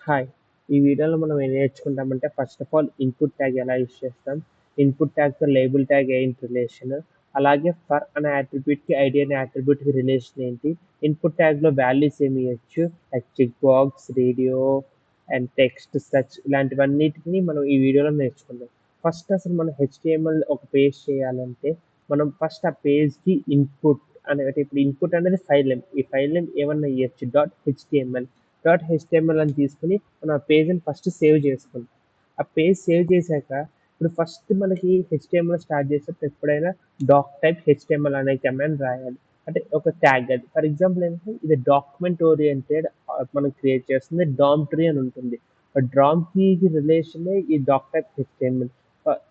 Hi! ఈ వీడియోలో మనం ఏం నేర్చుకుంటామంటే first of all input tag ఎలా యూజ్ చేస్తాం, ఇన్‌పుట్ ట్యాగ్‌తో లేబుల్ ట్యాగ్ ఏంటి రిలేషన్, అలాగే ఫర్ అనే అట్రిబ్యూట్‌కి ఐడీ అనే అట్రిబ్యూట్‌కి రిలేషన్ ఏంటి, ఇన్‌పుట్ ట్యాగ్‌లో వాల్యూస్ ఏమి ఇయ్యొచ్చు like check box, radio and text, search ఇలాంటివన్నిటిని మనం ఈ వీడియోలో నేర్చుకుందాం. ఫస్ట్ అసలు మనం హెచ్‌టీఎంఎల్ ఒక పేజ్ చేయాలంటే మనం ఫస్ట్ ఆ పేజ్‌కి ఇన్‌పుట్ అంటే ఇప్పుడు ఇన్‌పుట్ అనేది ఫైల్ నేమ్. ఈ ఫైల్ నేమ్ ఏమన్నా ఇయ్యొచ్చు .html అని తీసుకొని మనం ఆ పేజ్‌ని ఫస్ట్ సేవ్ చేసుకుంటాం. ఆ పేజ్ సేవ్ చేశాక ఇప్పుడు ఫస్ట్ మనకి హెచ్‌టీఎంఎల్ స్టార్ట్ చేసేటప్పుడు ఎప్పుడైనా డాక్ టైప్ హెచ్‌టీఎంఎల్ అనే కమాండ్ రాయాలి. అంటే ఒక ట్యాగ్ అది. ఫర్ ఎగ్జాంపుల్ ఏంటంటే ఇది డాక్యుమెంట్ ఓరియెంటెడ్ మనం క్రియేట్ చేస్తుంది డామ్ ట్రీ అని ఉంటుంది. ఆ డామ్ ట్రీకి రిలేషనే ఈ డాక్ టైప్ హెచ్‌టీఎంఎల్.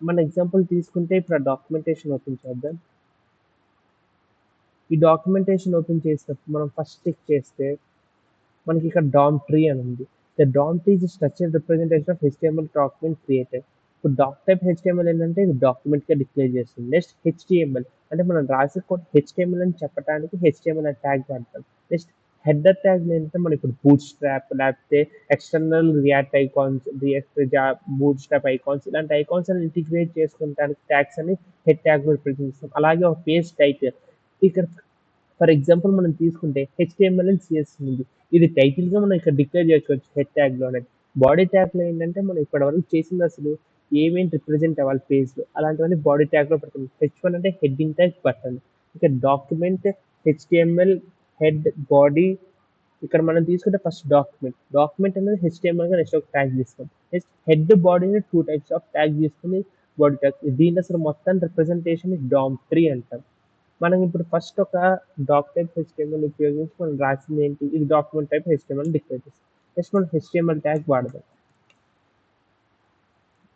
మన ఎగ్జాంపుల్ తీసుకుంటే ఇప్పుడు ఆ డాక్యుమెంటేషన్ ఓపెన్ చేద్దాం. ఈ డాక్యుమెంటేషన్ ఓపెన్ చేసినప్పుడు మనం ఫస్ట్ చెక్ చేస్తే మనకి ఇక్కడ డామ్ ట్రీ అని ఉంది. The DOM tree is structured representation of HTML document created. ఇప్పుడు డాక్ టైప్ హెచ్‌టీఎంఎల్ ఏంటంటే ఇది డాక్యుమెంట్‌గా డిక్లేర్ చేస్తుంది. నెక్స్ట్ హెచ్‌టీఎంఎల్ అంటే మనం రాసే కోడ్ హెచ్‌టీఎంఎల్ అని చెప్పడానికి హెచ్‌టీఎంఎల్ అనే ట్యాగ్ వాడతాం. నెక్స్ట్ హెడర్ ట్యాగ్ ఏంటంటే మనం ఇప్పుడు బూట్ స్ట్రాప్ లేకపోతే external react icons, boot strap icons ఇలాంటి ఐకాన్స్ అని ఇంటిగ్రేట్ చేసుకుంటానికి ట్యాగ్స్ అని హెడ్ ట్యాగ్ రిప్రజెంట్ చేస్తాం. అలాగే ఒక పేజ్ టైటిల్ ఇక్కడ ఫర్ ఎగ్జాంపుల్ మనం తీసుకుంటే హెచ్‌టీఎంఎల్ అండ్ సీఎస్ఎస్ ఉంది. ఇది టైటిల్‌గా మనం ఇక్కడ డిక్లేర్ చేసుకోవచ్చు హెడ్ ట్యాగ్‌లోనే. బాడీ ట్యాగ్‌లో ఏంటంటే మనం ఇప్పటివరకు చేసింది అసలు ఏమేమి రిప్రజెంట్ అవ్వాలి పేజ్‌లో అలాంటివన్నీ బాడీ ట్యాగ్‌లో పెడతాం. హెచ్1 అంటే హెడ్డింగ్ ట్యాగ్ బటన్. ఇక డాక్యుమెంట్, హెచ్‌టీఎంఎల్, హెడ్, బాడీ ఇక్కడ మనం తీసుకుంటే ఫస్ట్ డాక్యుమెంట్. డాక్యుమెంట్ అనేది హెచ్‌టీఎంఎల్‌గా నెక్స్ట్ ఒక ట్యాగ్ తీస్తాం. నెక్స్ట్ హెడ్, బాడీని 2 టైప్స్ ఆఫ్ ట్యాగ్ తీసుకొని బాడీ ట్యాగ్. దీన్ని అసలు మొత్తం రిప్రజెంటేషన్ డామ్ ట్రీ అంటాం. మనం ఇప్పుడు ఫస్ట్ ఒక డాక్ టైప్ హెచ్‌టీఎంఎల్ ఉపయోగించి మనం రాసింది ఏంటి? ఇది డాక్యుమెంట్ టైప్ హెచ్‌టీఎంఎల్ డిక్లేర్ చేస్తాం. నెక్స్ట్ మనం హెచ్‌టీఎంఎల్ ట్యాగ్ వాడదాం.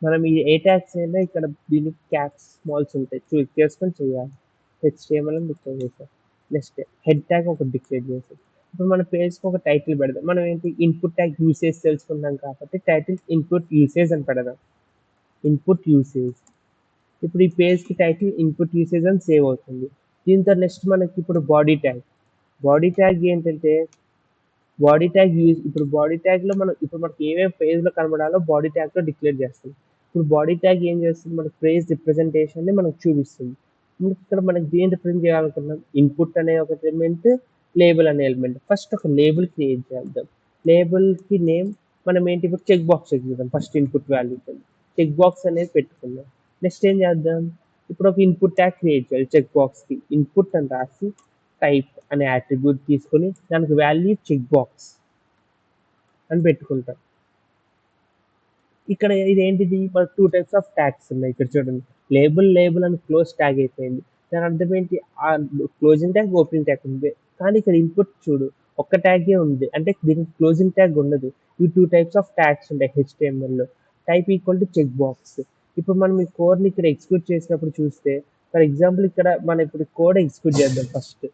మనం ఈ ఏ ట్యాగ్స్ అయినా ఇక్కడ దీనికి క్యాప్స్, స్మాల్స్ ఉంటాయి. క్లిక్ చేసుకొని చేయాలి. హెచ్‌టీఎంఎల్ అని డిక్లేర్ చేసాం. నెక్స్ట్ హెడ్ ట్యాగ్ ఒకటి డిక్లేర్ చేసాం. ఇప్పుడు మన పేజ్‌కి ఒక టైటిల్ పెడదాం. మనం ఏంటి ఇన్‌పుట్ ట్యాగ్ యూసేజ్ తెలుసుకున్నాం కాబట్టి టైటిల్ ఇన్‌పుట్ యూసేజ్ అని పెడదాం. Input usage. ఇప్పుడు ఈ పేజ్‌కి టైటిల్ ఇన్‌పుట్ యూసేజ్ అని సేవ్ అవుతుంది. దీంతో నెక్స్ట్ మనకి ఇప్పుడు బాడీ ట్యాగ్. బాడీ ట్యాగ్ ఏంటంటే బాడీ ట్యాగ్ ఇప్పుడు బాడీ ట్యాగ్‌లో మనం ఇప్పుడు మనకి ఏమేమి పేజ్‌లో కనబడాలో బాడీ ట్యాగ్‌లో డిక్లేర్ చేస్తాం. ఇప్పుడు బాడీ ట్యాగ్ ఏం చేస్తుంది మనకి పేజ్ రిప్రజెంటేషన్‌ని మనకు చూపిస్తుంది. ఇక్కడ మనకి దేన్ని రిప్రజెంట్ చేయాలనుకుంటున్నాం ఇన్‌పుట్ అనే ఒక ఎలిమెంట్, లేబుల్ అనే ఎలిమెంట్. ఫస్ట్ ఒక లేబుల్ క్రియేట్ చేద్దాం. లేబుల్‌కి నేమ్ మనం ఏంటి ఇప్పుడు చెక్ బాక్స్ చేద్దాం ఫస్ట్ ఇన్‌పుట్ వాల్యూ కింద. చెక్ బాక్స్ అనేది పెట్టుకుందాం. నెక్స్ట్ ఏం చేద్దాం ఇప్పుడు ఒక ఇన్‌పుట్ ట్యాగ్ క్రియేట్ చేయాలి చెక్ బాక్స్‌కి. ఇన్‌పుట్ అని రాసి టైప్ అనే అట్రిబ్యూట్ తీసుకొని దానికి వాల్యూ చెక్ బాక్స్ అని పెట్టుకుంటాం. ఇక్కడ ఇదేంటిది మనకు 2 టైప్స్ ఆఫ్ ట్యాగ్స్ ఉన్నాయి. ఇక్కడ చూడండి. లేబుల్ అని క్లోజ్ ట్యాగ్ అయిపోయింది. దాని అర్థం ఏంటి? క్లోజింగ్ ట్యాగ్, ఓపెనింగ్ ట్యాగ్ ఉంది. కానీ ఇక్కడ ఇన్‌పుట్ చూడు ఒక్క ట్యాగే ఉంది. అంటే దీనికి క్లోజింగ్ ట్యాగ్ ఉండదు. ఈ 2 టైప్స్ ఆఫ్ ట్యాగ్స్ ఉంటాయి హెచ్‌టీఎంఎల్‌లో. Type equal to check box. ఇప్పుడు మనం ఈ కోడ్‌ని ఇక్కడ ఎగ్జిక్యూట్ చేసినప్పుడు చూస్తే ఫర్ ఎగ్జాంపుల్ ఇక్కడ మనం ఇప్పుడు కోడ్ ఎగ్జిక్యూట్ చేద్దాం ఫస్ట్.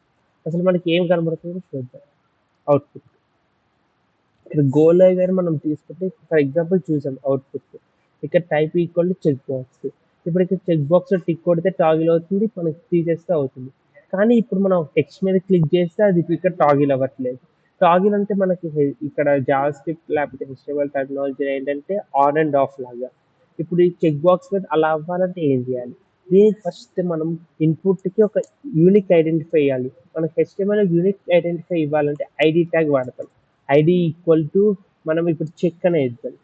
అసలు మనకి ఏం కనబడుతుందో చూద్దాం అవుట్‌పుట్. ఇక్కడ గోల్ గాని మనం తీసుకుంటే ఫర్ ఎగ్జాంపుల్ చూసాం అవుట్‌పుట్. ఇక్కడ type equal to check box. ఇప్పుడు ఇక్కడ చెక్ బాక్స్‌లో టిక్ కొడితే టాగిల్ అవుతుంది. మనకి తీసేస్తే అవుతుంది. కానీ ఇప్పుడు మనం టెక్స్ట్ మీద క్లిక్ చేస్తే అది ఇక్కడ టాగిల్ అవ్వట్లేదు. టాగిల్ అంటే మనకి ఇక్కడ జావా స్క్రిప్ట్ లేకపోతే హెచ్‌టీఎంఎల్ టెక్నాలజీ ఏంటంటే ఆన్ అండ్ ఆఫ్ లాగా. ఇప్పుడు ఈ చెక్ బాక్స్ మీద అలా అవ్వాలంటే ఏం చేయాలి? దీనికి ఫస్ట్ మనం ఇన్‌పుట్‌కి ఒక యూనిక్ ఐడెంటిఫై ఇయ్యాలి. మనకి హెచ్‌టీఎంఎల్‌లో యూనిక్ ఐడెంటిఫై ఇవ్వాలంటే ఐడీ ట్యాగ్ వాడతాం. ఐడీ ఈక్వల్ టు మనం ఇప్పుడు చెక్ అనే ఇద్దాం.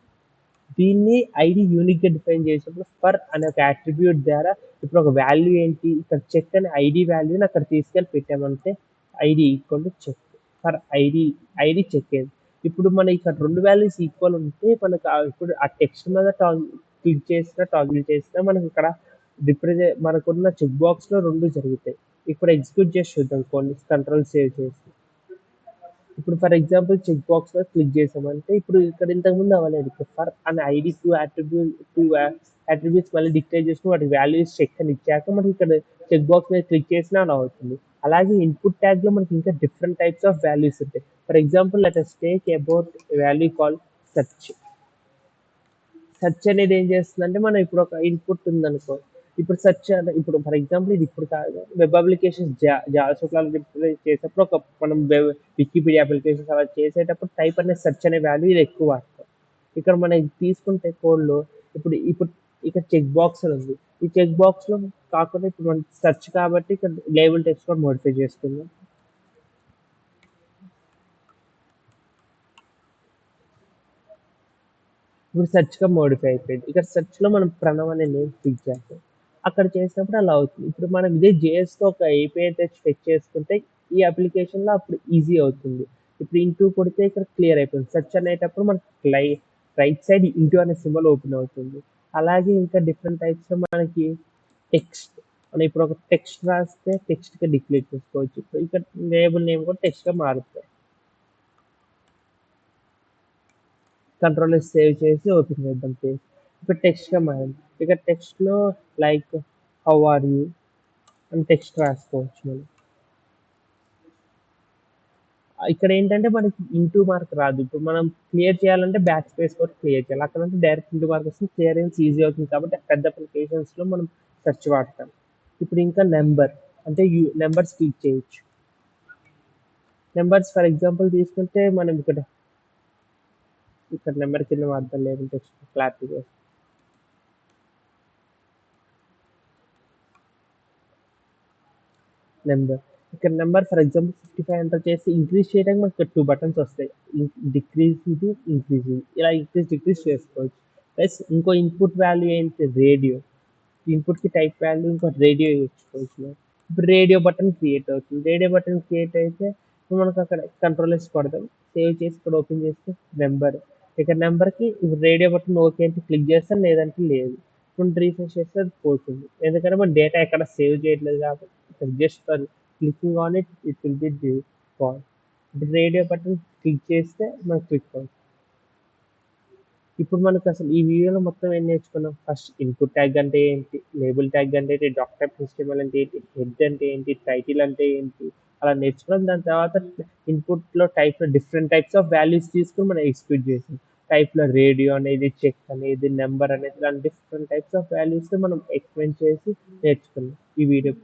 దీన్ని ఐడీ యూనిక్‌గా డిఫైన్ చేసినప్పుడు ఫర్ అనే ఒక అట్రిబ్యూట్ ద్వారా ఇప్పుడు ఒక వాల్యూ ఏంటి ఇక్కడ చెక్ అనే ఐడీ వాల్యూని అక్కడ తీసుకెళ్ళి పెట్టామంటే ID equal to check for ID check అయింది. ఇప్పుడు మన ఇక్కడ 2 వాల్యూస్ ఈక్వల్ ఉంటే మనకు ఇప్పుడు ఆ టెక్స్ట్ మీద క్లిక్ చేసినా, టాగిల్ చేసినా మనకి ఇక్కడ మనకున్న చెక్ బాక్స్‌లో 2 జరుగుతాయి. ఇప్పుడు ఎగ్జిక్యూట్ చేసి చూద్దాం కొన్ని కంట్రోల్ సేవ్ చేసి. ఇప్పుడు ఫర్ ఎగ్జాంపుల్ చెక్ బాక్స్ మీద క్లిక్ చేసామంటే ఇప్పుడు ఇక్కడ ఇంతకుముందు అవ్వలేదు. ఇప్పుడు ఫర్ అనే ఐడీ 2 అట్రిబ్యూట్స్ మళ్ళీ డిక్లేర్ చేసుకొని వాటికి వాల్యూస్ చెక్ అని ఇచ్చాక మనకి ఇక్కడ చెక్ బాక్స్ మీద క్లిక్ చేసినా అలా అవుతుంది. అలాగే ఇన్‌పుట్ ట్యాగ్‌లో మనకి ఇంకా డిఫరెంట్ టైప్స్ ఆఫ్ వాల్యూస్ ఉంటాయి. For example let us take about value called search. Search అనేది ఏం చేస్తుందంటే మనం ఇప్పుడు ఒక ఇన్‌పుట్ ఉందనుకో. ఇప్పుడు సెర్చ్ ఇప్పుడు ఫర్ ఎగ్జాంపుల్ ఇది ఇప్పుడు కాదు. వెబ్ అప్లికేషన్స్ జావా స్క్రిప్ట్‌లో చేసేటప్పుడు మనం వికీపీడియా అప్లికేషన్స్ అలా చేసేటప్పుడు టైప్ అనే సెర్చ్ అనే వాల్యూ ఇది ఎక్కువ వాడతాం. ఇక్కడ మనం తీసుకుంటే కోడ్‌లో ఇప్పుడు ఇప్పుడు ఇక్కడ చెక్ బాక్స్ అని ఉంది. ఈ చెక్ బాక్స్‌లో కాకుండా ఇప్పుడు మనం సెర్చ్ కాబట్టి ఇక్కడ లేబుల్ టెక్స్ట్ కూడా మోడిఫై చేసుకుందాం. ఇప్పుడు సెర్చ్‌గా మోడిఫై అయిపోయింది. ఇక్కడ సెర్చ్‌లో మనం ప్రణవ్ అనే నేమ్ క్లిక్ చేస్తాం. అక్కడ చేసినప్పుడు అలా అవుతుంది. ఇప్పుడు మనం ఇదే జేఎస్‌తో ఒక ఏపీఐ తెచ్చి ఫెచ్ చేసుకుంటే ఈ అప్లికేషన్‌లో అప్పుడు ఈజీ అవుతుంది. ఇప్పుడు ఇంటూ కొడితే ఇక్కడ క్లియర్ అయిపోయింది. సెర్చ్ అనేటప్పుడు మనకి రైట్ సైడ్ ఇంటూ అనే సింబల్ ఓపెన్ అవుతుంది. అలాగే ఇంకా డిఫరెంట్ టైప్స్‌లో మనకి టెక్స్ట్ మనం ఇప్పుడు ఒక టెక్స్ట్ రాస్తే టెక్స్ట్‌గా డిక్లేర్ చేసుకోవచ్చు. ఇక్కడ లేబుల్ నేమ్ కూడా టెక్స్ట్‌గా మారుతాయి. కంట్రోల్ ఎస్ సేవ్ చేసి ఓపెన్ చేద్దాం పేజ్. ఇప్పుడు టెక్స్ట్‌గా మారింది. ఇక టెక్స్ట్‌లో లైక్ హౌ ఆర్ యూ అని టెక్స్ట్ రాసుకోవచ్చు మనం. ఇక్కడ ఏంటంటే మనకి ఇంటూ మార్క్ రాదు. ఇప్పుడు మనం క్లియర్ చేయాలంటే బ్యాక్ స్పేస్ కొట్టి క్లియర్ చేయాలి. అక్కడంటే డైరెక్ట్ ఇంటూ మార్క్ వస్తుంది. క్లియరెన్స్ ఈజీ అవుతుంది కాబట్టి పెద్ద అప్లికేషన్స్‌లో మనం సెర్చ్ వాడతాం. ఇప్పుడు ఇంకా నంబర్ అంటే నంబర్స్ క్లిక్ చేయొచ్చు. నంబర్స్ ఫర్ ఎగ్జాంపుల్ తీసుకుంటే మనం ఇక్కడ నంబర్ కింద వాడతాం లేబుల్ టెక్స్ట్ క్లారిటీ కోసం. నెంబర్. ఇక్కడ నెంబర్ ఫర్ ఎగ్జాంపుల్ 55 ఎంటర్ చేసి ఇంక్రీజ్ చేయడానికి మనకు 2 బటన్స్ వస్తాయి. డిక్రీజ్ ఇది, ఇంక్రీజ్ ఇది. ఇలా ఇంక్రీజ్, డిక్రీజ్ చేసుకోవచ్చు. ప్లస్ ఇంకో ఇన్పుట్ వాల్యూ ఏంటి రేడియో. ఇన్పుట్‌కి టైప్ వాల్యూ ఇంకో రేడియో ఇచ్చుకోవచ్చు మనం. ఇప్పుడు రేడియో బటన్ క్రియేట్ అవుతుంది. రేడియో బటన్ క్రియేట్ అయితే ఇప్పుడు మనకు అక్కడ కంట్రోల్ ఎస్ కొడతాం. సేవ్ చేసి ఇక్కడ ఓపెన్ చేస్తే నెంబర్. ఇక్కడ నెంబర్‌కి ఇప్పుడు రేడియో బటన్ ఓకే అంటే క్లిక్ చేస్తాం లేదంటే లేదు. ఇప్పుడు రిఫ్రెష్ చేస్తే అది పోతుంది. ఎందుకంటే మన డేటా ఎక్కడ సేవ్ చేయట్లేదు కాబట్టి ఇక్కడ just for clicking on it will be default. ఇప్పుడు రేడియో బటన్ క్లిక్ చేస్తే మనకు క్లిక్ అవుతుంది. ఇప్పుడు మనకు అసలు ఈ వీడియోలో మొత్తం ఏం నేర్చుకున్నాం? ఫస్ట్ ఇన్పుట్ ట్యాగ్ అంటే ఏంటి? లేబుల్ ట్యాగ్ అంటే ఏంటి? డాక్టర్ హెచ్టీఎంఎల్ అంటే ఏంటి? హెడ్ అంటే ఏంటి? టైటిల్ అంటే ఏంటి? అలా నేర్చుకున్నాం. దాని తర్వాత ఇన్పుట్‌లో టైప్‌లో డిఫరెంట్ టైప్స్ ఆఫ్ వాల్యూస్ తీసుకొని మనం ఎగ్జిక్యూట్ చేసాం. టైప్‌లో రేడియో అనేది, చెక్ అనేది, నంబర్ అనేది ఇలా డిఫరెంట్ టైప్స్ ఆఫ్ వాల్యూస్ మనం ఎక్స్‌ప్లెయిన్ చేసి నేర్చుకున్నాం ఈ వీడియో.